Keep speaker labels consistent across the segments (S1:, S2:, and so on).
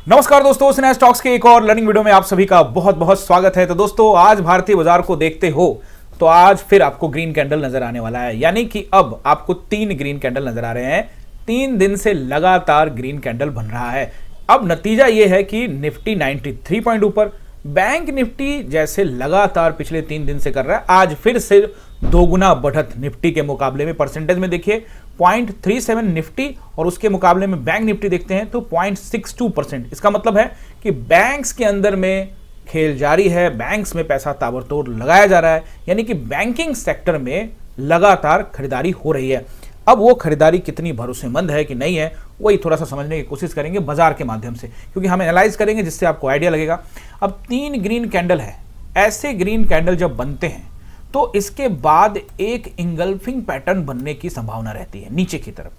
S1: नमस्कार दोस्तों, स्नेहा स्टॉक्स के एक और लर्निंग वीडियो में आप सभी का बहुत बहुत स्वागत है। तो दोस्तों, आज भारतीय बाजार को देखते हो तो आज फिर आपको ग्रीन कैंडल नजर आने वाला है, यानी कि अब आपको 3 ग्रीन कैंडल नजर आ रहे हैं। 3 दिन से लगातार ग्रीन कैंडल बन रहा है। अब नतीजा यह है कि निफ्टी 93 पॉइंट ऊपर, बैंक निफ्टी जैसे लगातार पिछले 3 दिन से कर रहा है, आज फिर से दोगुना बढ़त निफ्टी के मुकाबले में। परसेंटेज में देखिए 0.37 निफ्टी और उसके मुकाबले में बैंक निफ्टी देखते हैं तो 0.62%। इसका मतलब है कि बैंक्स के अंदर में खेल जारी है, बैंक्स में पैसा ताबड़तोड़ लगाया जा रहा है, यानी कि बैंकिंग सेक्टर में लगातार खरीदारी हो रही है। अब वो खरीदारी कितनी भरोसेमंद है कि नहीं है, वही थोड़ा सा समझने की कोशिश करेंगे बाजार के माध्यम से, क्योंकि हम एनालाइज करेंगे जिससे आपको आइडिया लगेगा। अब 3 ग्रीन कैंडल है, ऐसे ग्रीन कैंडल जब बनते हैं तो इसके बाद एक इंगल्फिंग पैटर्न बनने की संभावना रहती है नीचे की तरफ,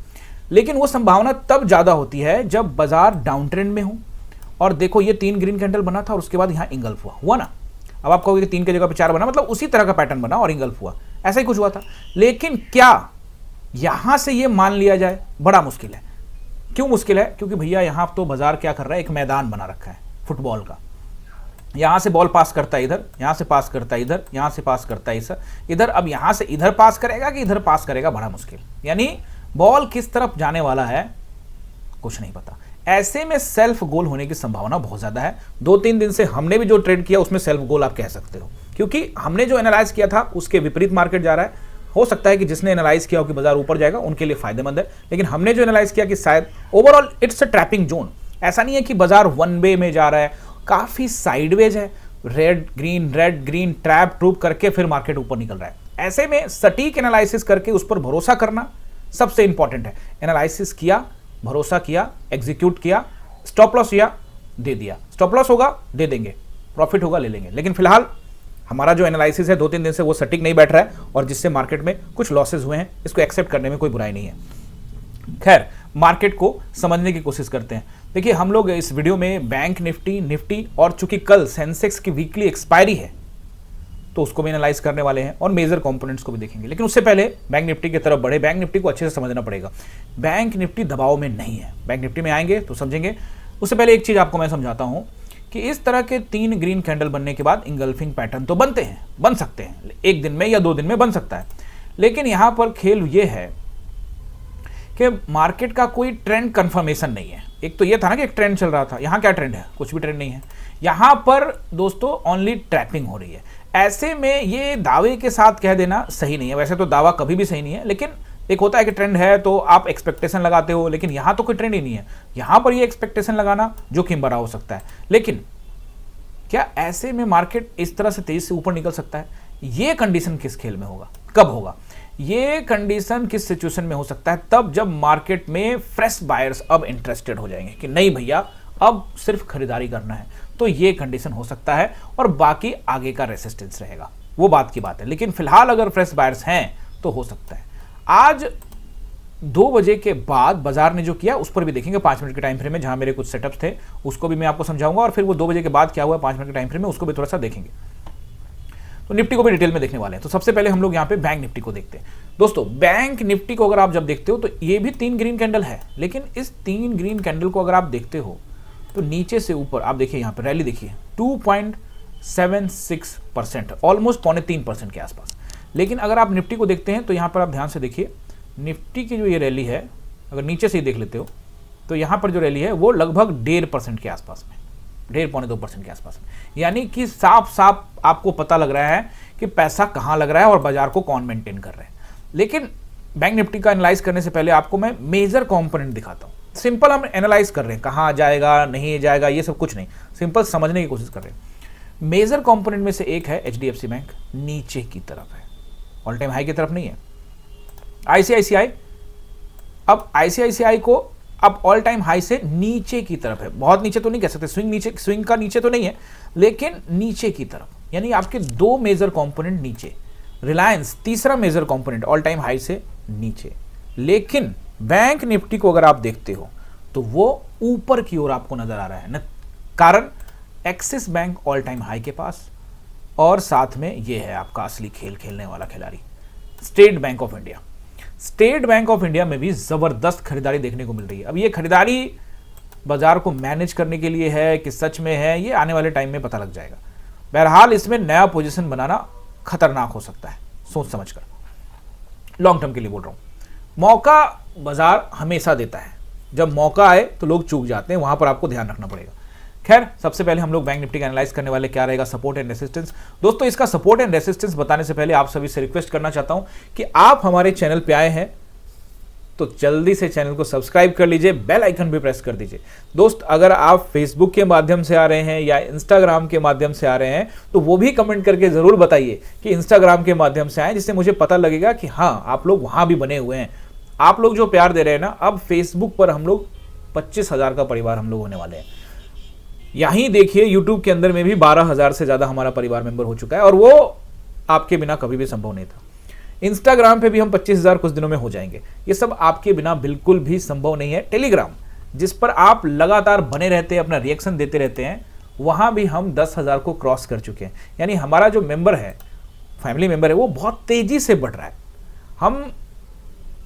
S1: लेकिन वो संभावना तब ज्यादा होती है जब बाजार डाउन ट्रेंड में हो। और देखो, ये 3 ग्रीन कैंडल बना था और उसके बाद यहां इंगल्फ हुआ ना। अब आप कहोगे 3 की जगह पे 4 बना, मतलब उसी तरह का पैटर्न बना और इंगल्फ हुआ, ऐसा ही कुछ हुआ था। लेकिन क्या यहां से ये मान लिया जाए? बड़ा मुश्किल है। क्यों मुश्किल है? क्योंकि भैया यहां तो बाजार क्या कर रहा है, एक मैदान बना रखा है फुटबॉल का। यहां से बॉल पास करता है इधर, यहां से पास करता है इधर, यहां से पास करता है इधर। अब यहां से इधर पास करेगा कि इधर पास करेगा, बड़ा मुश्किल। यानी बॉल किस तरफ जाने वाला है कुछ नहीं पता। ऐसे में सेल्फ गोल होने की संभावना बहुत ज्यादा है। 2-3 दिन से हमने भी जो ट्रेड किया उसमें सेल्फ गोल आप कह सकते हो, क्योंकि हमने जो एनालाइज किया था उसके विपरीत मार्केट जा रहा है। हो सकता है कि जिसने एनालाइज किया हो कि बाजार ऊपर जाएगा उनके लिए फायदेमंद है, लेकिन हमने जो एनालाइज किया कि शायद overall it's a trapping zone. ऐसा नहीं है कि बाजार वन वे में जा रहा है, काफी साइडवेज है, रेड ग्रीन ट्रैप ट्रूप करके फिर मार्केट ऊपर निकल रहा है। ऐसे में सटीक एनालिसिस करके उस पर भरोसा करना सबसे इंपॉर्टेंट है। एनालिसिस किया, भरोसा किया, एग्जीक्यूट किया, स्टॉप लॉस किया, दे दिया। स्टॉप लॉस होगा दे देंगे, प्रॉफिट होगा ले लेंगे। लेकिन फिलहाल हमारा जो एनालिसिस है 2-3 दिन से वो सटीक नहीं बैठ रहा है, और जिससे मार्केट में कुछ लॉसेज हुए हैं, इसको एक्सेप्ट करने में कोई बुराई नहीं है। खैर, मार्केट को समझने की कोशिश करते हैं। देखिए, हम लोग इस वीडियो में बैंक निफ्टी और चूंकि कल सेंसेक्स की वीकली एक्सपायरी है तो उसको भी एनालाइज करने वाले हैं और मेजर कंपोनेंट्स को भी देखेंगे। लेकिन उससे पहले बैंक निफ्टी की तरफ बढ़े। बैंक निफ्टी को अच्छे से समझना पड़ेगा। बैंक निफ्टी दबाव में नहीं है, बैंक निफ्टी में आएंगे तो समझेंगे। उससे पहले एक चीज आपको मैं समझाता हूं कि इस तरह के 3 ग्रीन कैंडल बनने के बाद इंगल्फिंग पैटर्न तो बनते हैं, बन सकते हैं, 1 दिन में या 2 दिन में बन सकता है। लेकिन यहां पर खेल यह है कि मार्केट का कोई ट्रेंड कंफर्मेशन नहीं है। एक तो ये था ना कि एक ट्रेंड चल रहा था, यहां क्या ट्रेंड है? कुछ भी ट्रेंड नहीं है। यहां पर दोस्तों ओनली ट्रैपिंग हो रही है। ऐसे में ये दावे के साथ कह देना सही नहीं है। वैसे तो दावा कभी भी सही नहीं है, लेकिन एक होता है कि ट्रेंड है तो आप एक्सपेक्टेशन लगाते हो, लेकिन यहां तो कोई ट्रेंड ही नहीं है। यहां पर ये एक्सपेक्टेशन लगाना जोखिम भरा हो सकता है। लेकिन क्या ऐसे में मार्केट इस तरह से तेजी से ऊपर निकल सकता है? ये कंडीशन किस खेल में होगा, कब होगा? ये कंडीशन किस सिचुएशन में हो सकता है? तब जब मार्केट में फ्रेश बायर्स अब इंटरेस्टेड हो जाएंगे कि नहीं भैया अब सिर्फ खरीदारी करना है, तो ये कंडीशन हो सकता है, और बाकी आगे का रेसिस्टेंस रहेगा, वो बात की बात है। लेकिन फिलहाल अगर फ्रेश बायर्स हैं तो हो सकता है। आज 2 बजे के बाद बाजार ने जो किया उस पर भी देखेंगे 5 मिनट के टाइम फ्रेम में, जहां मेरे कुछ सेटअप्स थे उसको भी मैं आपको समझाऊंगा, और फिर वो 2 बजे के बाद क्या हुआ 5 मिनट के टाइम फ्रेम में उसको भी थोड़ा सा देखेंगे। तो निफ्टी को भी डिटेल में देखने वाले हैं। तो सबसे पहले हम लोग यहाँ पे बैंक निफ्टी को देखते हैं। दोस्तों, बैंक निफ्टी को अगर आप जब देखते हो तो ये भी 3 ग्रीन कैंडल है, लेकिन इस 3 ग्रीन कैंडल को अगर आप देखते हो तो नीचे से ऊपर आप देखिए, यहाँ पे रैली देखिए 2.76%, ऑलमोस्ट 3.25% के आसपास। लेकिन अगर आप निफ्टी को देखते हैं तो यहाँ पर आप ध्यान से देखिए, निफ्टी की जो ये रैली है, अगर नीचे से ही देख लेते हो तो यहाँ पर जो रैली है वो लगभग 1.5% के आसपास में, 1.5-2% के आसपास में। यानी कि साफ साफ आपको पता लग रहा है कि पैसा कहाँ लग रहा है और बाजार को कौन मेंटेन कर रहा है। लेकिन बैंक निफ्टी का एनालाइज करने से पहले आपको मैं मेजर कंपोनेंट दिखाता हूँ। सिंपल हम एनालाइज कर रहे हैं, कहाँ जाएगा नहीं जाएगा ये सब कुछ नहीं, सिंपल समझने की कोशिश कर रहे हैं। मेजर कंपोनेंट में से एक है एचडीएफसी बैंक, नीचे की तरफ है, ऑल टाइम हाई की तरफ नहीं है। आईसीआईसीआई, अब आईसीआईसीआई को अब ऑल टाइम हाई से नीचे की तरफ है, बहुत नीचे तो नहीं कह सकते, स्विंग का नीचे तो नहीं है, लेकिन नीचे की तरफ, यानी आपके 2 मेजर कंपोनेंट नीचे। रिलायंस तीसरा major component all time high से नीचे। लेकिन बैंक निफ्टी को अगर आप देखते हो तो वो ऊपर की ओर आपको नजर आ रहा है ना, कारण axis bank all time high के पास, और साथ में ये है आपका असली खेल खेलने वाला खिलाड़ी state bank of India. State bank of India में भी जबरदस्त खरीदारी देखने को मिल रही है। अब ये खरीदारी बाजार को मैनेज करने के लिए है कि सच में है, ये आने वाले टाइम में पता लग जाएगा। बहरहाल इसमें नया पोजीशन बनाना खतरनाक हो सकता है, सोच समझकर। लॉन्ग टर्म के लिए बोल रहा हूं। मौका बाजार हमेशा देता है, जब मौका आए तो लोग चूक जाते हैं, वहां पर आपको ध्यान रखना पड़ेगा। खैर, सबसे पहले हम लोग बैंक निफ्टी का एनालाइज करने वाले, क्या रहेगा सपोर्ट एंड रेसिस्टेंस। दोस्तों, इसका सपोर्ट एंड रेसिस्टेंस बताने से पहले आप सभी से रिक्वेस्ट करना चाहता हूं कि आप हमारे चैनल पे आए हैं तो जल्दी से चैनल को सब्सक्राइब कर लीजिए, बेल आइकन भी प्रेस कर दीजिए। दोस्त, अगर आप फेसबुक के माध्यम से आ रहे हैं या इंस्टाग्राम के माध्यम से आ रहे हैं तो वो भी कमेंट करके जरूर बताइए कि इंस्टाग्राम के माध्यम से आए, जिससे मुझे पता लगेगा कि हाँ, आप लोग वहां भी बने हुए हैं। आप लोग जो प्यार दे रहे हैं ना, अब फेसबुक पर हम लोग 25,000 का परिवार हम लोग होने वाले हैं। यहीं देखिए, यूट्यूब के अंदर में भी 12,000 से ज्यादा हमारा परिवार मेंबर हो चुका है, और वो आपके बिना कभी भी संभव नहीं था। इंस्टाग्राम पे भी हम 25,000 कुछ दिनों में हो जाएंगे। ये सब आपके बिना बिल्कुल भी संभव नहीं है। टेलीग्राम, जिस पर आप लगातार बने रहते हैं, अपना रिएक्शन देते रहते हैं, वहां भी हम 10,000 को क्रॉस कर चुके हैं। यानी हमारा जो मेंबर है, फैमिली मेंबर है, वो बहुत तेजी से बढ़ रहा है। हम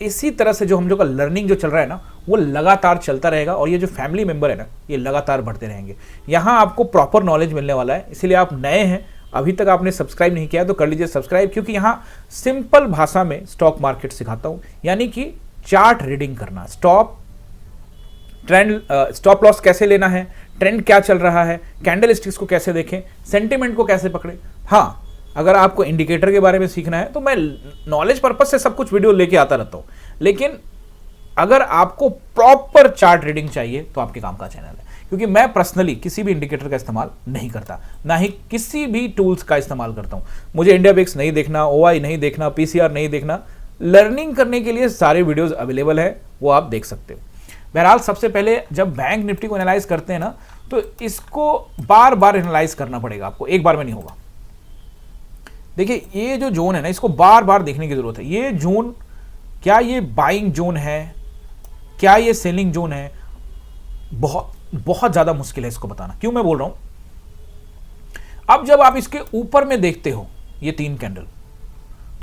S1: इसी तरह से जो हम लोग का लर्निंग जो चल रहा है ना, वो लगातार चलता रहेगा, और ये जो फैमिली मेंबर है ना, ये लगातार बढ़ते रहेंगे। यहाँ आपको प्रॉपर नॉलेज मिलने वाला है। इसीलिए आप नए हैं, अभी तक आपने सब्सक्राइब नहीं किया तो कर लीजिए सब्सक्राइब, क्योंकि यहाँ सिंपल भाषा में स्टॉक मार्केट सिखाता हूँ। यानी कि चार्ट रीडिंग करना, स्टॉप लॉस कैसे लेना है, ट्रेंड क्या चल रहा है, कैंडल स्टिक्स को कैसे देखें, सेंटिमेंट को कैसे पकड़े। हाँ, अगर आपको इंडिकेटर के बारे में सीखना है तो मैं नॉलेज पर्पज से सब कुछ वीडियो लेके आता रहता हूँ, लेकिन अगर आपको प्रॉपर चार्ट रीडिंग चाहिए तो आपके काम का चैनल है। क्योंकि मैं पर्सनली किसी भी इंडिकेटर का इस्तेमाल नहीं करता, ना ही किसी भी टूल्स का इस्तेमाल करता हूं। मुझे इंडिया बिक्स नहीं देखना, ओआई नहीं देखना, पीसीआर नहीं देखना। लर्निंग करने के लिए सारे वीडियोस अवेलेबल है, वो आप देख सकते हो। बहरहाल, सबसे पहले जब बैंक निफ्टी को एनालाइज करते हैं ना, तो इसको बार बार एनालाइज करना पड़ेगा आपको, एक बार में नहीं होगा। देखिए, ये जो जोन है ना, इसको बार बार देखने की जरूरत है। ये जोन, क्या ये बाइंग जोन है, क्या ये सेलिंग जोन है, बहुत ज्यादा मुश्किल है इसको बताना। क्यों मैं बोल रहा हूं, अब जब आप इसके ऊपर में देखते हो ये 3 कैंडल,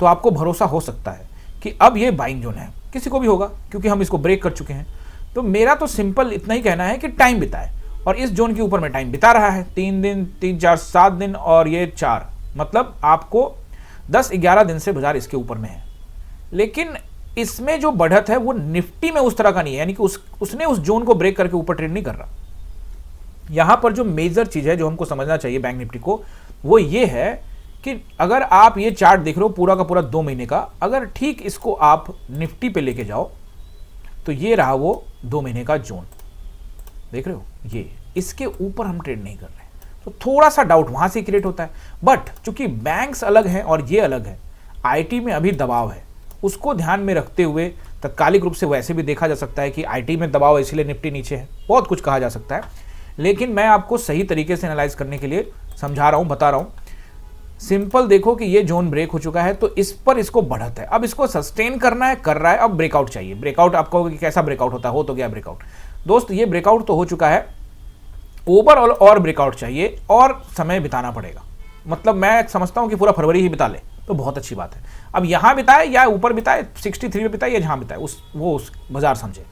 S1: तो आपको भरोसा हो सकता है कि अब ये बाइंग जोन है। किसी को भी होगा, क्योंकि हम इसको ब्रेक कर चुके हैं। तो मेरा तो सिंपल इतना ही कहना है कि टाइम बिताए, और इस जोन के ऊपर में टाइम बिता रहा है 3 दिन, 3, 4, 7 दिन, और ये 4, मतलब आपको 10-11 दिन से बाजार इसके ऊपर में है। लेकिन इसमें जो बढ़त है वो निफ्टी में उस तरह का नहीं है, यानी कि उसने उस जोन को ब्रेक करके ऊपर ट्रेड नहीं कर रहा। यहां पर जो मेजर चीज है जो हमको समझना चाहिए बैंक निफ्टी को, वो ये है कि अगर आप ये चार्ट देख रहे हो पूरा का पूरा 2 महीने का, अगर ठीक इसको आप निफ्टी पे लेके जाओ तो ये रहा वो 2 महीने का जोन, देख रहे हो, ये इसके ऊपर हम ट्रेड नहीं कर रहे, तो थोड़ा सा डाउट वहां से क्रिएट होता है। बट चूंकि बैंक्स अलग हैं और ये अलग है, आईटी में अभी दबाव है, उसको ध्यान में रखते हुए तात्कालिक रूप से वैसे भी देखा जा सकता है कि आईटी में दबाव है इसलिए निफ्टी नीचे है, बहुत कुछ कहा जा सकता है। लेकिन मैं आपको सही तरीके से एनालाइज करने के लिए समझा रहा हूं, बता रहा हूं। सिंपल देखो कि ये जोन ब्रेक हो चुका है, तो इस पर इसको बढ़त है। अब इसको सस्टेन करना है, कर रहा है, अब ब्रेकआउट चाहिए। ब्रेकआउट आप कहोगे कि कैसा ब्रेकआउट होता है, हो तो गया ब्रेकआउट। दोस्त, ये ब्रेकआउट तो हो चुका है, ओवरऑल और ब्रेकआउट चाहिए और समय बिताना पड़ेगा। मतलब मैं समझता हूं कि पूरा फरवरी ही बिता ले तो बहुत अच्छी बात है। अब यहां बिताए या ऊपर बिताए, 63 में बिताए या जहां बिताए, उस बाजार समझे।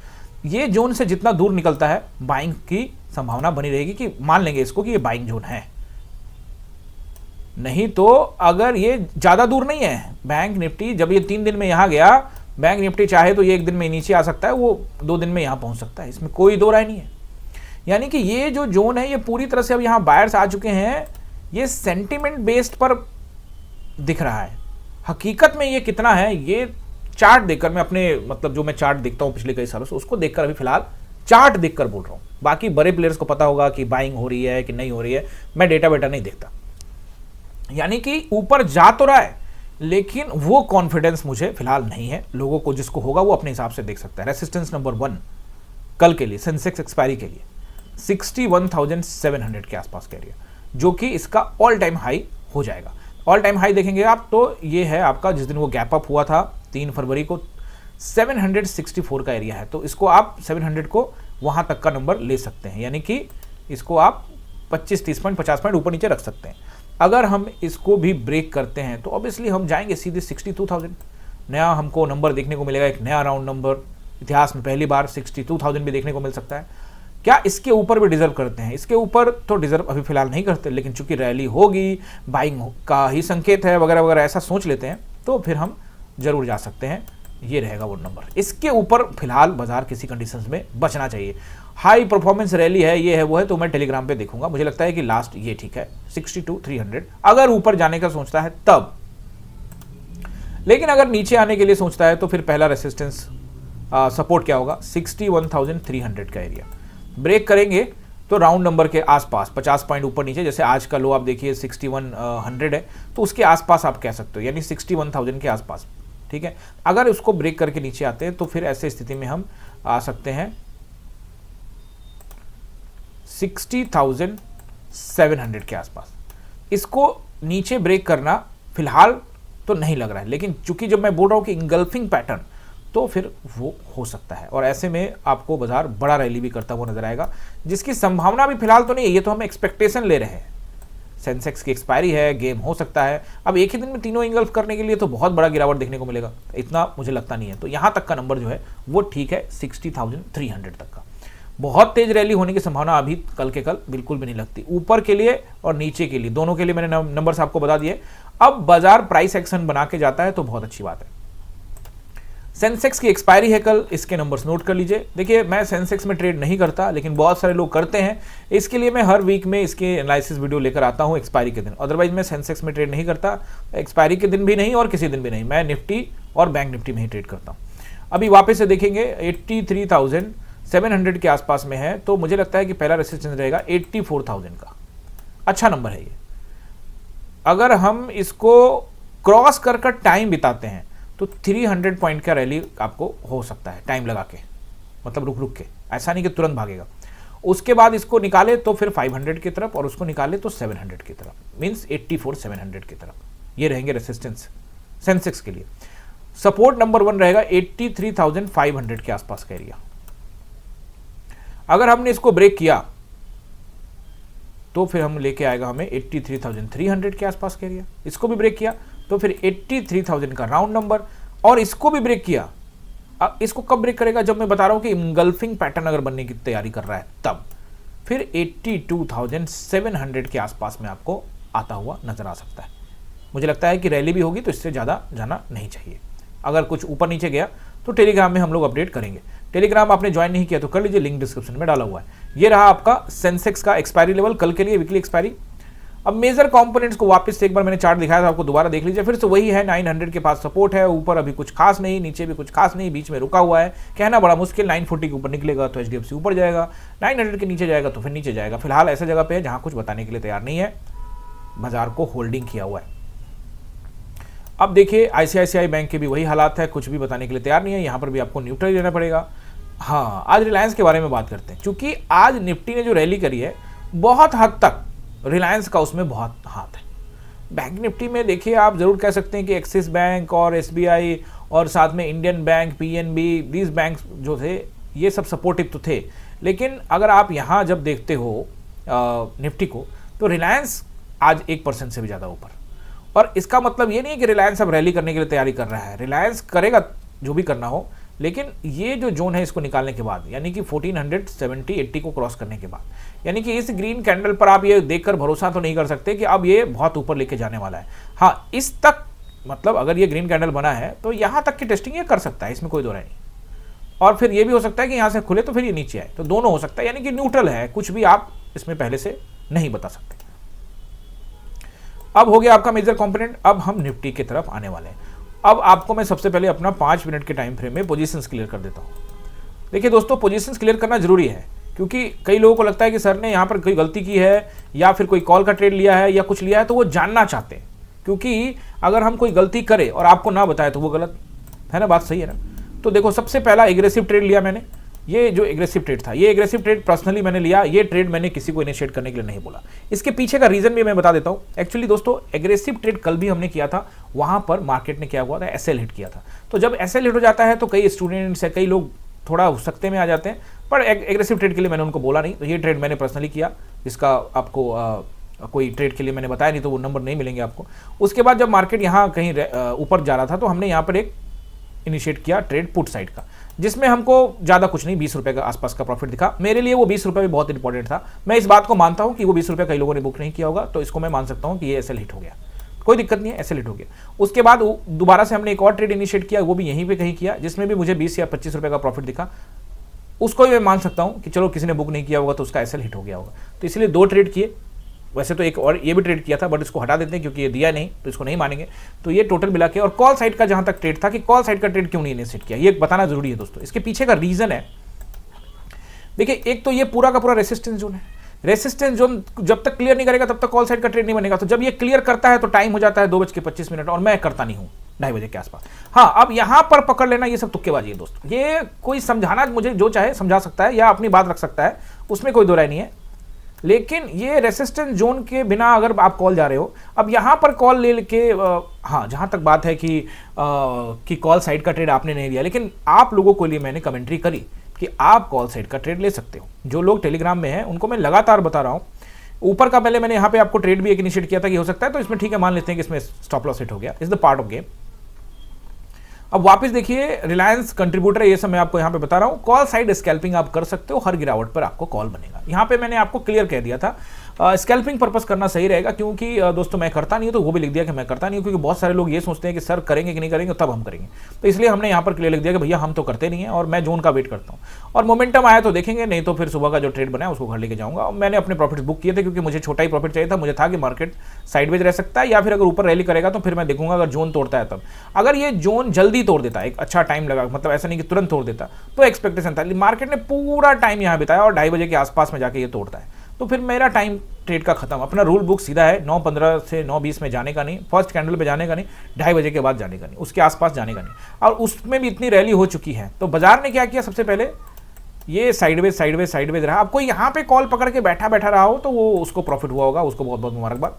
S1: ये जोन से जितना दूर निकलता है, बाइंग की संभावना बनी रहेगी, कि मान लेंगे इसको कि ये बाइंग जोन है। नहीं तो अगर ये ज्यादा दूर नहीं है, बैंक निफ्टी जब ये 3 दिन में यहां गया, बैंक निफ्टी चाहे तो ये 1 दिन में नीचे आ सकता है, वो 2 दिन में यहां पहुंच सकता है, इसमें कोई दो राय नहीं है। यानी कि ये जो जोन है, ये पूरी तरह से अब यहां बायर्स आ चुके हैं, ये सेंटिमेंट बेस्ड पर दिख रहा है। हकीकत में ये कितना है, ये चार्ट देखकर, मैं अपने मतलब जो मैं चार्ट देखता हूं पिछले कई सालों से, उसको देखकर अभी फिलहाल चार्ट देखकर बोल रहा हूं। बाकी बड़े प्लेयर्स को पता होगा कि बाइंग हो रही है कि नहीं हो रही है, मैं डेटा वेटा नहीं देखता। यानी कि ऊपर जा तो रहा है, लेकिन वो कॉन्फिडेंस मुझे फिलहाल नहीं है। लोगों को जिसको होगा वो अपने हिसाब से देख सकता है। रेसिस्टेंस नंबर 1 कल के लिए, सेंसेक्स एक्सपायरी के लिए 61,700 के आसपास का एरिया, जो कि इसका ऑल टाइम हाई हो जाएगा। ऑल टाइम हाई देखेंगे आप तो ये है आपका, जिस दिन वो गैप अप हुआ था 3 फरवरी को, 764 का एरिया है। तो इसको आप 700 को वहां तक का नंबर ले सकते हैं, यानी कि इसको आप 25-30 पॉइंट 50 पॉइंट ऊपर नीचे रख सकते हैं। अगर हम इसको भी ब्रेक करते हैं तो ऑब्वियसली हम जाएंगे सीधे 62,000। नया हमको नंबर देखने को मिलेगा, एक नया राउंड नंबर, इतिहास में पहली बार 62,000 भी देखने को मिल सकता है। क्या इसके ऊपर भी डिजर्व करते हैं? इसके ऊपर तो डिजर्व अभी फिलहाल नहीं करते, लेकिन चूंकि रैली होगी, बाइंग का ही संकेत है वगैरह वगैरह ऐसा सोच लेते हैं, तो फिर हम जरूर जा सकते हैं। ये रहेगा वो नंबर। इसके ऊपर फिलहाल बाजार किसी कंडीशंस में बचना चाहिए। हाई परफॉर्मेंस रैली है, ये है वो है, तो मैं टेलीग्राम पे देखूंगा। मुझे लगता है कि लास्ट ये ठीक है 62,300, अगर ऊपर जाने का सोचता है तब। लेकिन अगर नीचे आने के लिए सोचता है तो फिर पहला रेसिस्टेंस सपोर्ट क्या होगा? 61,300 का एरिया। ब्रेक करेंगे तो राउंड नंबर के आसपास 50 पॉइंट ऊपर नीचे, जैसे आज का लो आप देखिए 6100 है, तो उसके आसपास आप कह सकते हो, यानी 61,000 के आसपास। ठीक है, अगर उसको ब्रेक करके नीचे आते हैं तो फिर ऐसे स्थिति में हम आ सकते हैं 60,700 के आसपास। इसको नीचे ब्रेक करना फिलहाल तो नहीं लग रहा है, लेकिन चूंकि जब मैं बोल रहा हूं कि इंगल्फिंग पैटर्न, तो फिर वो हो सकता है, और ऐसे में आपको बाजार बड़ा रैली भी करता हुआ नजर आएगा, जिसकी संभावना भी फिलहाल तो नहीं है। ये तो हम एक्सपेक्टेशन ले रहे हैं। सेंसेक्स की एक्सपायरी है, गेम हो सकता है। अब एक ही दिन में तीनों इंगल्फ करने के लिए तो बहुत बड़ा गिरावट देखने को मिलेगा, इतना मुझे लगता नहीं है। तो यहां तक का नंबर जो है वो ठीक है, 60,300 तक का। बहुत तेज रैली होने की संभावना अभी कल के कल बिल्कुल भी नहीं लगती, ऊपर के लिए और नीचे के लिए, दोनों के लिए मैंने नंबर्स आपको बता दिए। अब बाजार प्राइस एक्शन बना के जाता है तो बहुत अच्छी बात है। सेंसेक्स की एक्सपायरी है कल, इसके नंबर्स नोट कर लीजिए। देखिए, मैं सेंसेक्स में ट्रेड नहीं करता, लेकिन बहुत सारे लोग करते हैं। इसके लिए मैं हर वीक में इसके एनालिसिस वीडियो लेकर आता हूं एक्सपायरी के दिन। अदरवाइज मैं सेंसेक्स में ट्रेड नहीं करता, एक्सपायरी के दिन भी नहीं और किसी दिन भी नहीं। मैं निफ्टी और बैंक निफ्टी में ही ट्रेड करता हूं। अभी वापस से देखेंगे 83,700 के आसपास में है, तो मुझे लगता है कि पहला रेसिस्टेंस रहेगा 84,000 का। अच्छा नंबर है ये। अगर हम इसको क्रॉस कर टाइम बिताते हैं तो 300 पॉइंट का रैली आपको हो सकता है, टाइम लगा के, मतलब रुक रुक के, ऐसा नहीं कि तुरंत भागेगा। उसके बाद इसको निकाले तो फिर 500 की तरफ, और उसको निकाले तो 700 की तरफ, मींस 84,700 की तरफ। ये रहेंगे रेसिस्टेंस सेंसेक्स के लिए। सपोर्ट नंबर 1 रहेगा 83,500 के आसपास का एरिया। अगर हमने इसको ब्रेक किया तो फिर हम लेके आएगा हमें 83,300 के आसपास का एरिया। इसको भी ब्रेक किया तो फिर 83,000 का राउंड नंबर, और इसको भी ब्रेक किया। अब इसको कब ब्रेक करेगा? जब मैं बता रहा हूं कि इंगल्फिंग पैटर्न अगर बनने की तैयारी कर रहा है, तब फिर 82,700 के आसपास में आपको आता हुआ नजर आ सकता है। मुझे लगता है कि रैली भी होगी तो इससे ज़्यादा जाना नहीं चाहिए। अगर कुछ ऊपर नीचे गया तो टेलीग्राम में हम लोग अपडेट करेंगे। टेलीग्राम आपने ज्वाइन नहीं किया तो कर लीजिए, लिंक डिस्क्रिप्शन में डाला हुआ है। ये रहा आपका सेंसेक्स का एक्सपायरी लेवल कल के लिए, वीकली एक्सपायरी। अब मेजर कंपोनेंट्स को वापस से एक बार मैंने चार्ट दिखाया था आपको, दोबारा देख लीजिए। फिर से वही है, 900 के पास सपोर्ट है, ऊपर अभी कुछ खास नहीं, नीचे भी कुछ खास नहीं, बीच में रुका हुआ है। कहना बड़ा मुश्किल, 940 के ऊपर निकलेगा तो HDFC ऊपर जाएगा, 900 के नीचे जाएगा तो फिर नीचे जाएगा। फिलहाल ऐसा जगह पे है जहां कुछ बताने के लिए तैयार नहीं है, बाजार को होल्डिंग किया हुआ है। अब देखिए ICICI बैंक के भी वही हालात है, कुछ भी बताने के लिए तैयार नहीं है, यहां पर भी आपको न्यूट्रल लेना पड़ेगा। हाँ, आज रिलायंस के बारे में बात करते हैं, क्योंकि आज निफ्टी ने जो रैली करी है, बहुत हद तक रिलायंस का उसमें बहुत हाथ है। बैंक निफ्टी में देखिए, आप जरूर कह सकते हैं कि एक्सिस बैंक और SBI और साथ में Indian bank, PNB, these bank जो थे ये सब सपोर्टिव तो थे, लेकिन अगर आप यहाँ जब देखते हो निफ्टी को, तो रिलायंस आज 1% से भी ज़्यादा ऊपर। और इसका मतलब ये नहीं है कि रिलायंस अब रैली करने के लिए तैयारी कर रहा है, रिलायंस करेगा जो भी करना हो, लेकिन ये जो जोन है इसको निकालने के बाद, यानी कि 1470-80 को क्रॉस करने के बाद, यानी कि इस ग्रीन कैंडल पर आप ये देखकर भरोसा तो नहीं कर सकते कि अब ये बहुत ऊपर लेके जाने वाला है। हाँ, इस तक, मतलब अगर ये ग्रीन कैंडल बना है तो यहाँ तक की टेस्टिंग ये कर सकता है, इसमें कोई दो राय नहीं। और फिर ये भी हो सकता है कि यहाँ से खुले तो फिर ये नीचे आए, तो दोनों हो सकता है, यानी कि न्यूट्रल है, कुछ भी आप इसमें पहले से नहीं बता सकते। अब हो गया आपका मेजर कंपोनेंट। अब हम निफ्टी की तरफ आने वाले हैं। अब आपको मैं सबसे पहले अपना 5 मिनट के टाइम फ्रेम में पोजीशंस क्लियर कर देता हूं। देखिए दोस्तों, पोजीशंस क्लियर करना जरूरी है, क्योंकि कई लोगों को लगता है कि सर ने यहाँ पर कोई गलती की है, या फिर कोई कॉल का ट्रेड लिया है या कुछ लिया है, तो वो जानना चाहते हैं। क्योंकि अगर हम कोई गलती करें और आपको ना बताए तो वो गलत है ना, बात सही है ना। तो देखो, सबसे पहला एग्रेसिव ट्रेड लिया मैंने, ये जो एग्रेसिव ट्रेड था, ये एग्रेसिव ट्रेड पर्सनली मैंने लिया। ये ट्रेड मैंने किसी को इनिशिएट करने के लिए नहीं बोला। इसके पीछे का रीजन भी मैं बता देता हूं। एक्चुअली दोस्तों, एग्रेसिव ट्रेड कल भी हमने किया था, वहां पर मार्केट ने क्या हुआ था, एसएल हिट किया था। तो जब एसएल हिट हो जाता है तो कई स्टूडेंट्स है, कई लोग थोड़ा सकते में आ जाते हैं, पर एग्रेसिव ट्रेड के लिए मैंने उनको बोला नहीं। तो ये ट्रेड मैंने पर्सनली किया, इसका आपको कोई ट्रेड के लिए मैंने बताया नहीं, तो वो नंबर नहीं मिलेंगे आपको। उसके बाद जब मार्केट यहाँ कहीं ऊपर जा रहा था, तो हमने यहाँ पर एक इनिशिएट किया ट्रेड पुट साइड का। जिसमें हमको ज़्यादा कुछ नहीं 20 रुपये का आसपास का प्रॉफिट दिखा। मेरे लिए वो 20 रुपये भी बहुत इंपॉर्टेंट था। मैं इस बात को मानता हूँ कि वो 20 रुपये कई लोगों ने बुक नहीं किया होगा, तो इसको मैं मान सकता हूँ कि ये एसएल हिट हो गया, कोई दिक्कत नहीं है, एसएल हिट हो गया। उसके बाद दोबारा से हमने एक और ट्रेड इनिशिएट किया, वो भी यहीं पे कहीं किया, जिसमें भी मुझे 20 या 25 रुपये का प्रॉफिट दिखा। उसको भी मैं मान सकता हूँ कि चलो किसी ने बुक नहीं किया होगा तो उसका एसएल हिट हो गया होगा। तो इसलिए 2 ट्रेड किए। वैसे तो एक और ये भी ट्रेड किया था, बट इसको हटा देते हैं क्योंकि ये दिया नहीं, तो इसको नहीं मानेंगे। तो ये टोटल मिला के, और कॉल साइड का जहां तक ट्रेड था कि कॉल साइड का ट्रेड क्यों नहीं इनिशिएट किया, ये बताना जरूरी है दोस्तों। इसके पीछे का रीजन है, देखिए, एक तो ये पूरा का पूरा रेसिस्टेंस जोन है। रेसिस्टेंस जोन जब तक क्लियर नहीं करेगा तब तक कॉल साइड का ट्रेड नहीं बनेगा। तो जब ये क्लियर करता है तो टाइम हो जाता है 2:25 और मैं करता नहीं हूं 2:30 बजे के आसपास। हाँ, अब यहां पर पकड़ लेना, ये सब तुक्केबाजी है दोस्तों। ये कोई समझाना मुझे जो चाहे समझा सकता है या अपनी बात रख सकता है, उसमें कोई दो राय नहीं है। लेकिन ये रेसिस्टेंस जोन के बिना अगर आप कॉल जा रहे हो, अब यहां पर कॉल ले के, हाँ, जहां तक बात है कि कॉल साइड का ट्रेड आपने नहीं लिया, लेकिन आप लोगों के लिए मैंने कमेंट्री करी कि आप कॉल साइड का ट्रेड ले सकते हो। जो लोग टेलीग्राम में हैं उनको मैं लगातार बता रहा हूं। ऊपर का पहले मैंने यहाँ पे आपको ट्रेड भी एक इनिशिएट किया था कि हो सकता है, तो इसमें ठीक है, मान लेते हैं कि इसमें स्टॉप लॉस हिट हो गया, is the part of game. अब वापस देखिए, रिलायंस कंट्रीब्यूटर है, ये सब मैं आपको यहाँ पे बता रहा हूँ। कॉल साइड स्कैल्पिंग आप कर सकते हो, हर गिरावट पर आपको कॉल बनेगा। यहाँ पे मैंने आपको क्लियर कह दिया था, स्कैल्पिंग पर्पस करना सही रहेगा, क्योंकि दोस्तों मैं करता नहीं हूँ, तो वो भी लिख दिया कि मैं करता नहीं हूँ, क्योंकि बहुत सारे लोग ये सोचते हैं कि सर करेंगे कि नहीं करेंगे, तब हम करेंगे। तो इसलिए हमने यहाँ पर क्लियर लिख दिया कि भैया हम तो करते नहीं है, और मैं जोन का वेट करता हूँ, और मोमेंटम आया तो देखेंगे, नहीं तो फिर सुबह का जो ट्रेड बना है उसको घर लेके जाऊँगा। और मैंने अपने प्रॉफिट बुक किए थे, क्योंकि मुझे छोटा ही प्रॉफिट चाहिए था। मुझे था कि मार्केट साइडवेज रह सकता है, या फिर अगर ऊपर रैली करेगा तो फिर मैं देखूंगा अगर जोन तोड़ता है तब। अगर ये जोन जल्दी तोड़ देता है, एक अच्छा टाइम लगा, मतलब ऐसा नहीं कि तुरंत तोड़ देता, तो एक्सपेक्टेशन था। मार्केट ने पूरा टाइम यहाँ बिताया और 2:30 बजे के आसपास में जाके ये तोड़ता है, तो फिर मेरा टाइम ट्रेड का खत्म। अपना रूल बुक सीधा है, 9:15 से 9:20 में जाने का नहीं, फर्स्ट कैंडल पे जाने का नहीं, 2:30 बजे के बाद जाने का नहीं, उसके आसपास जाने का नहीं। और उसमें भी इतनी रैली हो चुकी है, तो बाजार ने क्या किया, सबसे पहले ये साइडवेज रहा। अब कोई यहाँ पे कॉल पकड़ के बैठा रहा हो तो वो उसको प्रॉफिट हुआ होगा, उसको बहुत बहुत मुबारकबाद,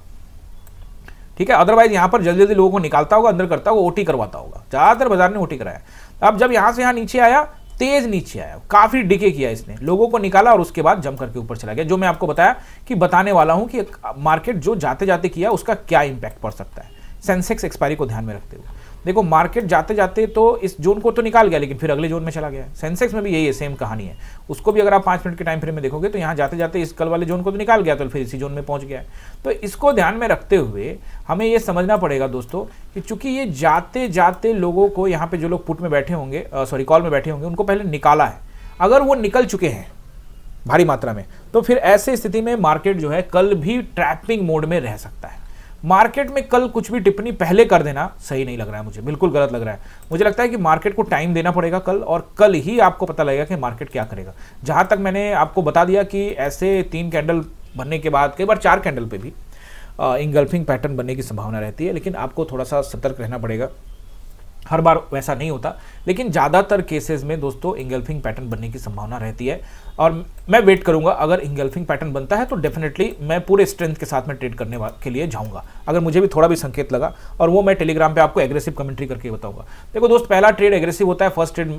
S1: ठीक है। अदरवाइज यहाँ पर जल्दी जल्दी लोगों को निकालता होगा, अंदर करता होगा, ओटी करवाता होगा। ज़्यादातर बाजार ने ओटी कराया। अब जब यहाँ से यहाँ नीचे आया, तेज नीचे आया, काफी डिके किया इसने, लोगों को निकाला और उसके बाद जम करके ऊपर चला गया। जो मैं आपको बताया कि बताने वाला हूं कि मार्केट जो जाते जाते किया उसका क्या इंपैक्ट पड़ सकता है, सेंसेक्स एक्सपायरी को ध्यान में रखते हुए। देखो, मार्केट जाते जाते तो इस जोन को तो निकाल गया, लेकिन फिर अगले जोन में चला गया। सेंसेक्स में भी यही है, सेम कहानी है। उसको भी अगर आप 5 मिनट के टाइम फ्रेम में देखोगे तो यहाँ जाते जाते इस कल वाले जोन को तो निकाल गया, तो फिर इसी जोन में पहुंच गया। तो इसको ध्यान में रखते हुए हमें ये समझना पड़ेगा दोस्तों कि चूंकि ये जाते जाते लोगों को, यहाँ पे जो लोग पुट में बैठे होंगे, सॉरी कॉल में बैठे होंगे, उनको पहले निकाला है। अगर वो निकल चुके हैं भारी मात्रा में, तो फिर ऐसे स्थिति में मार्केट जो है कल भी ट्रैपिंग मोड में रह सकता है। मार्केट में कल कुछ भी टिप्पणी पहले कर देना सही नहीं लग रहा है, मुझे बिल्कुल गलत लग रहा है। मुझे लगता है कि मार्केट को टाइम देना पड़ेगा कल, और कल ही आपको पता लगेगा कि मार्केट क्या करेगा। जहां तक मैंने आपको बता दिया कि ऐसे 3 कैंडल बनने के बाद, कई बार 4 कैंडल पे भी इंगल्फिंग पैटर्न बनने की संभावना रहती है, लेकिन आपको थोड़ा सा सतर्क रहना पड़ेगा। हर बार वैसा नहीं होता, लेकिन ज़्यादातर केसेस में दोस्तों इंगल्फिंग पैटर्न बनने की संभावना रहती है, और मैं वेट करूंगा। अगर इंगल्फिंग पैटर्न बनता है तो डेफिनेटली मैं पूरे स्ट्रेंथ के साथ में ट्रेड करने के लिए जाऊंगा, अगर मुझे भी थोड़ा भी संकेत लगा, और वो मैं टेलीग्राम पे आपको एग्रेसिव कमेंट्री करके बताऊंगा। देखो दोस्त, पहला ट्रेड एग्रेसिव होता है, फर्स्ट ट्रेड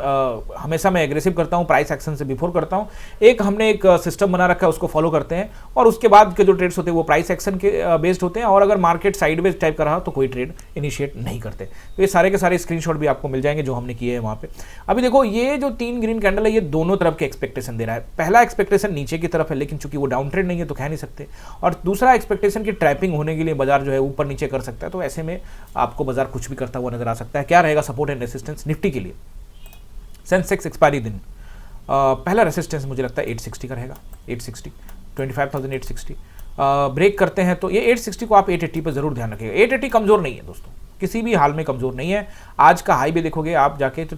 S1: हमेशा मैं एग्रेसिव करता हूँ, प्राइस एक्शन से बिफोर करता हूँ। एक हमने एक सिस्टम बना रखा है, उसको फॉलो करते हैं, और उसके बाद के जो ट्रेड्स होते हैं वो प्राइस एक्शन के बेस्ड होते हैं, और अगर मार्केट साइडवेज टाइप का रहा तो कोई ट्रेड इनिशिएट नहीं करते। तो ये सारे के सारे स्क्रीनशॉट भी आपको मिल जाएंगे जो हमने किए हैं वहाँ पे। अभी देखो, ये जो 3 ग्रीन कैंडल है, ये दोनों तरफ के एक्सपेक्टेशन दे रहा है। पहला एक्सपेक्टेशन नीचे की तरफ है, लेकिन चूंकि वो डाउन ट्रेंड नहीं है तो कह नहीं सकते, और दूसरा एक्सपेक्टेशन की ट्रैपिंग होने के लिए बाजार जो है ऊपर नीचे कर सकता है। तो ऐसे में आपको बाजार कुछ भी करता हुआ नजर आ सकता है। क्या रहेगा सपोर्ट एंड रेसिस्टेंस निफ्टी के लिए? सेंसेक्स एक्सपायरी दिन पहला रेसिस्टेंस मुझे लगता है 860 का रहेगा, 860, 25,860 ब्रेक करते हैं तो ये 860 को आप 880 पर जरूर ध्यान रखिएगा। 880 कमजोर नहीं है दोस्तों, किसी भी हाल में कमजोर नहीं है। आज का हाई भी देखोगे आप जाके तो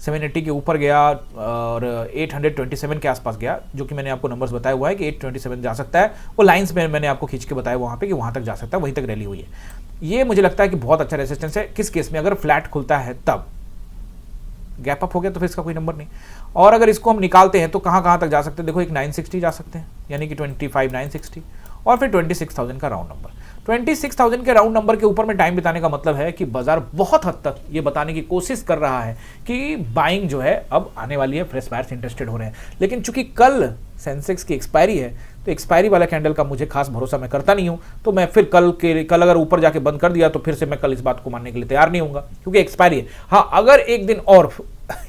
S1: 780 के ऊपर गया और 827 के आसपास गया, जो कि मैंने आपको नंबर्स बताया हुआ है कि 827 जा सकता है। वो लाइंस में मैंने आपको खींच के बताया वहाँ पे कि वहाँ तक जा सकता है, वहीं तक रैली हुई है। ये मुझे लगता है कि बहुत अच्छा रेसिस्टेंस है। किस केस में? अगर फ्लैट खुलता है तब, गैप अप हो गया तो फिर इसका कोई नंबर नहीं। और अगर इसको हम निकालते हैं तो कहाँ तक जा सकते हैं? देखो, एक 960 जा सकते हैं, यानी कि 25,960, और फिर 26,000 का राउंड नंबर। 26,000 के राउंड नंबर के ऊपर में टाइम बिताने का मतलब है कि बाजार बहुत हद तक ये बताने की कोशिश कर रहा है कि बाइंग जो है अब आने वाली है, फ्रेश बायर्स इंटरेस्टेड हो रहे हैं। लेकिन चूंकि कल सेंसेक्स की एक्सपायरी है, तो एक्सपायरी वाला कैंडल का मुझे खास भरोसा मैं करता नहीं हूं। तो मैं फिर कल अगर ऊपर जाके बंद कर दिया तो फिर से मैं कल इस बात को मानने के लिए तैयार नहीं होऊंगा, क्योंकि एक्सपायरी है। हाँ, अगर एक दिन और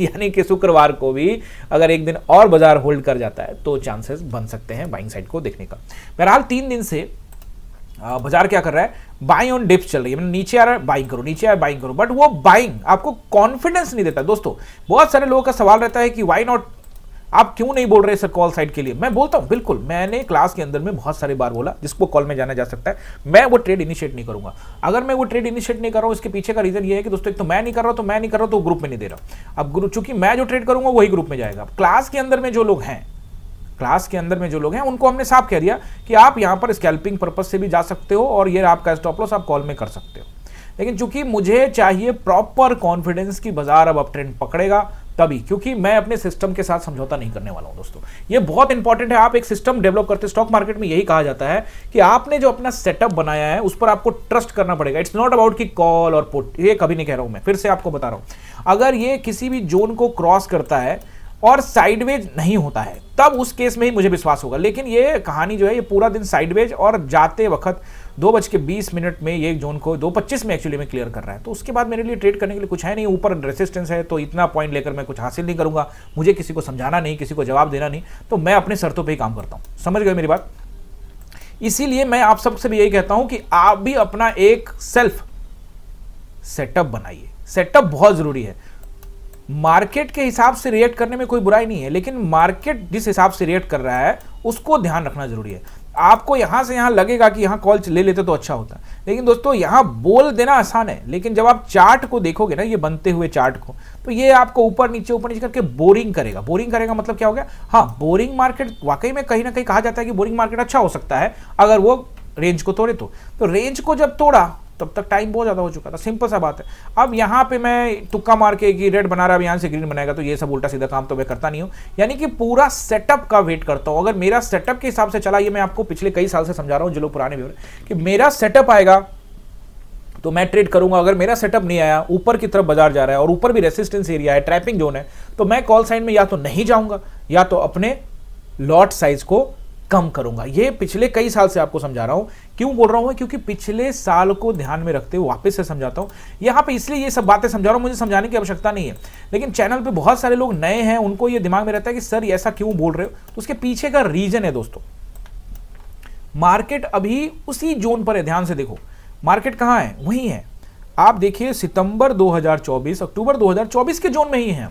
S1: यानी कि शुक्रवार को भी अगर एक दिन और बाजार होल्ड कर जाता है तो चांसेस बन सकते हैं बाइंग साइड को देखने का। बहरहाल 3 दिन से बाजार क्या कर रहा है, बाइंग ऑन डिप्स चल रही है, नीचे आ रहा है बाइंग करो, नीचे आ रहा है बाइंग करो, बट वो बाइंग आपको कॉन्फिडेंस नहीं देता। दोस्तों बहुत सारे लोगों का सवाल रहता है कि व्हाई नॉट, आप क्यों नहीं बोल रहे सर कॉल साइड के लिए। मैं बोलता हूं बिल्कुल, मैंने क्लास के अंदर में बहुत सारी बार बोला, जिसको कॉल में जाना जा सकता है, मैं वो ट्रेड इनिशिएट नहीं करूंगा। अगर मैं वो ट्रेड इनिशिएट नहीं कर रहा हूं, इसके पीछे का रीजन ये है कि दोस्तों एक तो मैं नहीं कर रहा हूं, तो मैं नहीं कर रहा हूं तो ग्रुप में नहीं दे रहा। अब ग्रुप, चूंकि मैं जो ट्रेड करूंगा वही ग्रुप में जाएगा। क्लास के अंदर में जो लोग हैं, उनको हमने साफ कह दिया कि आप यहां पर स्कैल्पिंग पर्पज से भी जा सकते हो और ये आपका स्टॉप लॉस आप कॉल में कर सकते हो। लेकिन चूंकि मुझे चाहिए प्रॉपर कॉन्फिडेंस की बाजार अब ट्रेंड पकड़ेगा तभी, क्योंकि मैं अपने सिस्टम के साथ समझौता नहीं करने वाला हूं। दोस्तों ये बहुत इंपॉर्टेंट है, आप एक सिस्टम डेवलप करते, स्टॉक मार्केट में यही कहा जाता है कि आपने जो अपना सेटअप बनाया है उस पर आपको ट्रस्ट करना पड़ेगा। इट्स नॉट अबाउट कि कॉल और पुट, ये कभी नहीं कह रहा हूं मैं, फिर से आपको बता रहा हूं। अगर ये किसी भी जोन को क्रॉस करता है और साइडवेज नहीं होता है तब उस केस में ही मुझे विश्वास होगा। लेकिन ये कहानी जो है ये पूरा दिन साइडवेज और जाते वक्त 2:20 में ये जोन को 2:25 में एक्चुअली में क्लियर कर रहा है, तो उसके बाद मेरे लिए ट्रेड करने के लिए कुछ है नहीं। ऊपर रेसिस्टेंस है तो इतना पॉइंट लेकर मैं कुछ हासिल नहीं करूंगा, मुझे किसी को समझाना नहीं, किसी को जवाब देना नहीं, तो मैं अपने शर्तों पर ही काम करता हूं। समझ गए मेरी बात? इसीलिए मैं आप सबसे भी यही कहता हूं कि आप भी अपना एक सेल्फ सेटअप बनाइए। सेटअप बहुत जरूरी है। मार्केट के हिसाब से रिएक्ट करने में कोई बुराई नहीं है, लेकिन मार्केट जिस हिसाब से रिएक्ट कर रहा है उसको ध्यान रखना जरूरी है। आपको यहां से यहां लगेगा कि यहां कॉल ले लेते तो अच्छा होता, लेकिन दोस्तों यहां बोल देना आसान है, लेकिन जब आप चार्ट को देखोगे ना, ये बनते हुए चार्ट को, तो ये आपको ऊपर नीचे करके बोरिंग करेगा। बोरिंग करेगा मतलब क्या हो गया? हाँ, बोरिंग मार्केट वाकई में कहीं ना कहीं कहा जाता है कि बोरिंग मार्केट अच्छा हो सकता है अगर वो रेंज को तोड़े तो रेंज को जब तोड़ा तब तक टाइम बहुत ज्यादा हो चुका था। सिंपल सा बात है। अब यहाँ पे मैं तुक्का मार के कि रेड बना रहा है, यहाँ से ग्रीन बनाएगा, तो ये सब उल्टा सीधा काम तो मैं करता नहीं हूँ। यानी कि पूरा सेटअप का वेट करता हूँ। अगर मेरा सेटअप के हिसाब से चला, ये मैं आपको पिछले कई साल से समझा रहा हूँ जो लोग पुराने भी हो रहे, कि मेरा सेटअप आएगा तो मैं ट्रेड करूंगा। अगर मेरा सेटअप नहीं आया, ऊपर की तरफ बाजार जा रहा है और ऊपर भी रेसिस्टेंस एरिया है, ट्रैपिंग जोन है, तो मैं कॉल साइड में या तो नहीं जाऊंगा या तो अपने लॉट साइज को कम करूंगा। ये पिछले कई साल से आपको समझा रहा हूं। क्यों बोल रहा हूं? क्योंकि पिछले साल को ध्यान में रखते हुए वापस से समझाता हूं। यहां पे इसलिए ये सब बातें समझा रहा हूं, मुझे समझाने की आवश्यकता नहीं है, लेकिन चैनल पे बहुत सारे लोग नए हैं, उनको ये दिमाग में रहता है कि सर ऐसा क्यों बोल रहे हो। तो उसके पीछे का रीजन है दोस्तों, मार्केट अभी उसी जोन पर है। ध्यान से देखो, मार्केट कहां है? वहीं है। आप देखिए सितंबर 2024 अक्टूबर 2024 के जोन में ही है।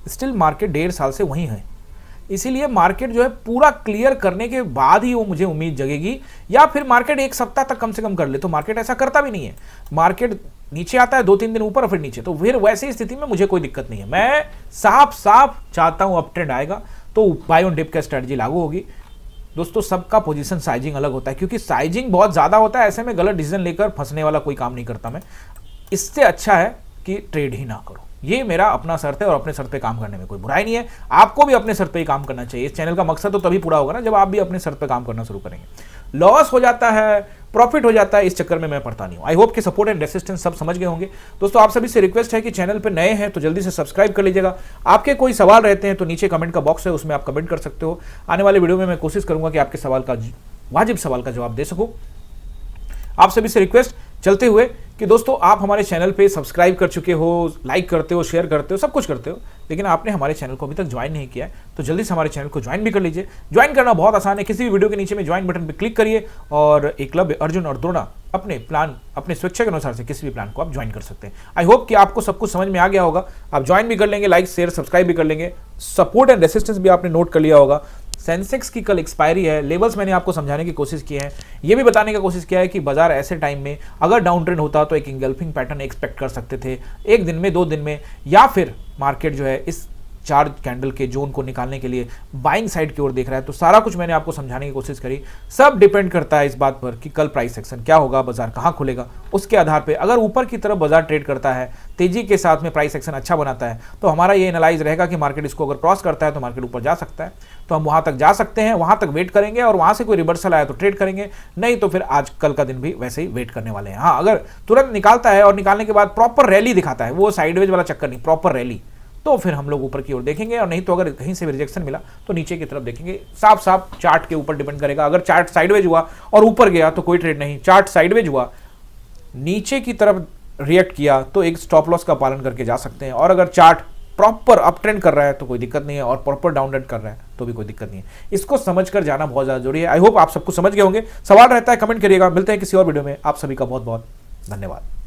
S1: स्टिल मार्केट 1.5 साल से वहीं है। इसीलिए मार्केट जो है पूरा क्लियर करने के बाद ही वो मुझे उम्मीद जगेगी, या फिर मार्केट 1 सप्ताह तक कम से कम कर ले। तो मार्केट ऐसा करता भी नहीं है, मार्केट नीचे आता है 2-3 दिन ऊपर और फिर नीचे, तो फिर वैसी स्थिति में मुझे कोई दिक्कत नहीं है। मैं साफ चाहता हूं अप ट्रेंड आएगा तो बाय ऑन डिप का स्ट्रेटजी लागू होगी। दोस्तों सबका पोजीशन साइजिंग अलग होता है, क्योंकि साइजिंग बहुत ज्यादा होता है, ऐसे में गलत डिसीजन लेकर फंसने वाला कोई काम नहीं करता मैं। इससे अच्छा है कि ट्रेड ही ना करो। ये मेरा अपना शर्त है और अपने शर्त पे काम करने में कोई बुराई नहीं है। आपको भी अपने शर्त पे ही काम करना चाहिए। इस चैनल का मकसद तो तभी पूरा होगा ना जब आप भी अपने शर्त पे काम करना शुरू करेंगे। लॉस हो जाता है, प्रॉफिट हो जाता है, इस चक्कर में मैं पड़ता नहीं हूं। आई होप कि सपोर्ट एंड रेसिस्टेंस सब समझ गए होंगे। दोस्तों आप सभी से रिक्वेस्ट है कि चैनल पे नए हैं तो जल्दी से सब्सक्राइब कर लीजिएगा। आपके कोई सवाल रहते हैं तो नीचे कमेंट का बॉक्स है, उसमें आप कमेंट कर सकते हो। आने वाले वीडियो में मैं कोशिश करूंगा कि आपके सवाल का वाजिब सवाल का जवाब दे सकूं। आप सभी से रिक्वेस्ट चलते हुए कि दोस्तों आप हमारे चैनल पे सब्सक्राइब कर चुके हो, लाइक करते हो, शेयर करते हो, सब कुछ करते हो, लेकिन आपने हमारे चैनल को अभी तक ज्वाइन नहीं किया है, तो जल्दी से हमारे चैनल को ज्वाइन भी कर लीजिए। ज्वाइन करना बहुत आसान है, किसी भी वीडियो के नीचे में ज्वाइन बटन पर क्लिक करिए और एकलव्य, अर्जुन और द्रोणा अपने प्लान, अपने स्वेच्छा के अनुसार से किसी भी प्लान को आप ज्वाइन कर सकते हैं। आई होप कि आपको सब कुछ समझ में आ गया होगा। आप ज्वाइन भी कर लेंगे, लाइक शेयर सब्सक्राइब भी कर लेंगे, सपोर्ट एंड रेसिस्टेंस भी आपने नोट कर लिया होगा। सेंसेक्स की कल एक्सपायरी है, लेवल्स मैंने आपको समझाने की कोशिश की है, ये भी बताने की कोशिश किया है कि बाजार ऐसे टाइम में अगर डाउन ट्रेंड होता तो एक इंगल्फिंग पैटर्न एक्सपेक्ट कर सकते थे 1 दिन में, 2 दिन में, या फिर मार्केट जो है इस 4 कैंडल के जोन को निकालने के लिए बाइंग साइड की ओर देख रहा है। तो सारा कुछ मैंने आपको समझाने की कोशिश करी। सब डिपेंड करता है इस बात पर कि कल प्राइस एक्शन क्या होगा, बाजार कहां खुलेगा, उसके आधार पे अगर ऊपर की तरफ बाजार ट्रेड करता है, तेजी के साथ में प्राइस एक्शन अच्छा बनाता है, तो हमारा ये एनालाइज रहेगा कि मार्केट इसको अगर क्रॉस करता है तो मार्केट ऊपर जा सकता है, तो हम वहां तक जा सकते हैं, वहां तक वेट करेंगे और वहां से कोई रिवर्सल आया तो ट्रेड करेंगे, नहीं तो फिर आज कल का दिन भी वैसे ही वेट करने वाले हैं। हाँ, अगर तुरंत निकालता है और निकालने के बाद प्रॉपर रैली दिखाता है, वो साइडवेज वाला चक्कर नहीं, प्रॉपर रैली, तो फिर हम लोग ऊपर की ओर देखेंगे, और नहीं तो अगर कहीं से भी रिजेक्शन मिला तो नीचे की तरफ देखेंगे। साफ साफ चार्ट के ऊपर डिपेंड करेगा। अगर चार्ट साइडवेज हुआ और ऊपर गया तो कोई ट्रेड नहीं, चार्ट साइडवेज हुआ, नीचे की तरफ रिएक्ट किया तो एक स्टॉप लॉस का पालन करके जा सकते हैं, और अगर चार्ट प्रॉपर अप ट्रेंड कर रहा है तो कोई दिक्कत नहीं है, और प्रॉपर डाउन ट्रेंड कर रहा है तो भी कोई दिक्कत नहीं है। इसको समझकर जाना बहुत ज़्यादा जरूरी है। आई होप आप सबको समझ गए होंगे। सवाल रहता है कमेंट करिएगा। मिलते हैं किसी और वीडियो में। आप सभी का बहुत बहुत धन्यवाद।